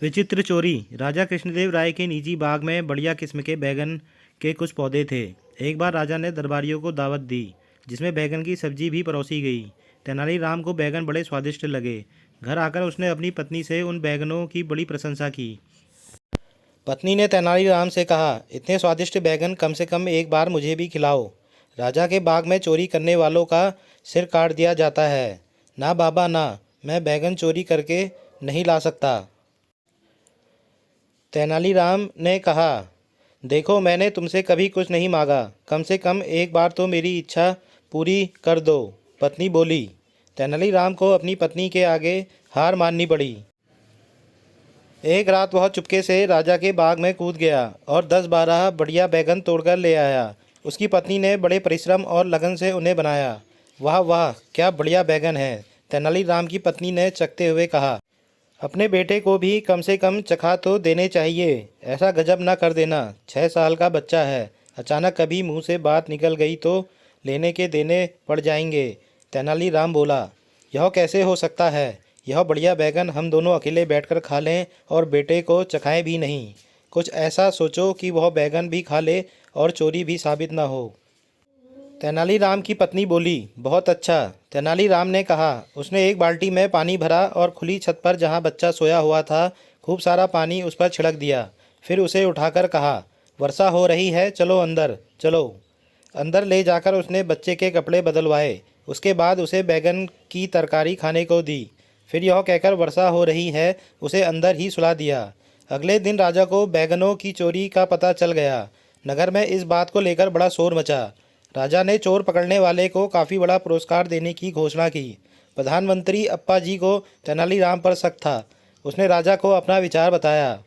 विचित्र चोरी। राजा कृष्णदेव राय के निजी बाग में बढ़िया किस्म के बैगन के कुछ पौधे थे। एक बार राजा ने दरबारियों को दावत दी, जिसमें बैगन की सब्जी भी परोसी गई। तेनालीराम को बैगन बड़े स्वादिष्ट लगे। घर आकर उसने अपनी पत्नी से उन बैगनों की बड़ी प्रशंसा की। पत्नी ने तेनालीराम से कहा, इतने स्वादिष्ट बैगन कम से कम एक बार मुझे भी खिलाओ। राजा के बाग में चोरी करने वालों का सिर काट दिया जाता है। ना बाबा ना, मैं बैगन चोरी करके नहीं ला सकता। तेनालीराम ने कहा, देखो मैंने तुमसे कभी कुछ नहीं मांगा, कम से कम एक बार तो मेरी इच्छा पूरी कर दो। पत्नी बोली। तेनालीराम को अपनी पत्नी के आगे हार माननी पड़ी। एक रात वह चुपके से राजा के बाग में कूद गया और 10-12 बढ़िया बैगन तोड़कर ले आया। उसकी पत्नी ने बड़े परिश्रम और लगन से उन्हें बनाया। वाह वाह, क्या बढ़िया बैगन है, तेनालीराम की पत्नी ने चखते हुए कहा। अपने बेटे को भी कम से कम चखा तो देने चाहिए, ऐसा गजब ना कर देना, 6 साल का बच्चा है। अचानक कभी मुंह से बात निकल गई तो लेने के देने पड़ जाएंगे। तेनालीराम बोला, यह कैसे हो सकता है? यह बढ़िया बैगन हम दोनों अकेले बैठकर खा लें और बेटे को चखाएं भी नहीं। कुछ ऐसा सोचो कि वह बैगन भी खा ले और चोरी भी साबित ना हो। तेनालीराम की पत्नी बोली, बहुत अच्छा। तेनालीराम ने कहा। उसने एक बाल्टी में पानी भरा और खुली छत पर जहाँ बच्चा सोया हुआ था खूब सारा पानी उस पर छिड़क दिया। फिर उसे उठाकर कहा, वर्षा हो रही है, चलो अंदर चलो। अंदर ले जाकर उसने बच्चे के कपड़े बदलवाए। उसके बाद उसे बैगन की तरकारी खाने को दी। फिर यह कहकर वर्षा हो रही है उसे अंदर ही सुला दिया। अगले दिन राजा को बैगनों की चोरी का पता चल गया। नगर में इस बात को लेकर बड़ा शोर मचा। राजा ने चोर पकड़ने वाले को काफ़ी बड़ा पुरस्कार देने की घोषणा की। प्रधानमंत्री अप्पा जी को तेनालीराम पर शक था। उसने राजा को अपना विचार बताया।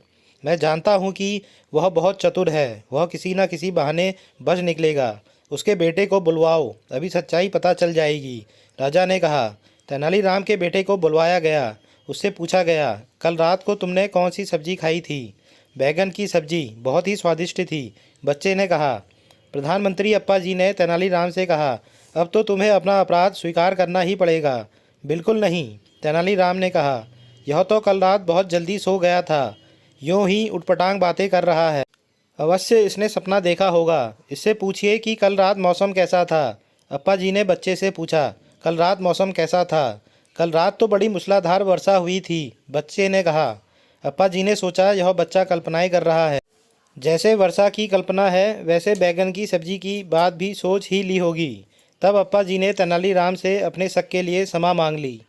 मैं जानता हूँ कि वह बहुत चतुर है, वह किसी न किसी बहाने बच निकलेगा। उसके बेटे को बुलवाओ, अभी सच्चाई पता चल जाएगी। राजा ने कहा। तेनालीराम के बेटे को बुलवाया गया। उससे पूछा गया, कल रात को तुमने कौन सी सब्जी खाई थी? बैगन की सब्जी, बहुत ही स्वादिष्ट थी। बच्चे ने कहा। प्रधानमंत्री अप्पा जी ने तेनालीराम से कहा, अब तो तुम्हें अपना अपराध स्वीकार करना ही पड़ेगा। बिल्कुल नहीं, तेनालीराम ने कहा, यह तो कल रात बहुत जल्दी सो गया था, यूं ही उटपटांग बातें कर रहा है। अवश्य इसने सपना देखा होगा। इससे पूछिए कि कल रात मौसम कैसा था। अप्पा जी ने बच्चे से पूछा, कल रात मौसम कैसा था? कल रात तो बड़ी मूसलाधार वर्षा हुई थी, बच्चे ने कहा। अप्पा जी ने सोचा यह बच्चा कल्पनाएं कर रहा है। जैसे वर्षा की कल्पना है वैसे बैगन की सब्जी की बात भी सोच ही ली होगी। तब अप्पा जी ने तेनालीराम से अपने शक के लिए क्षमा मांग ली।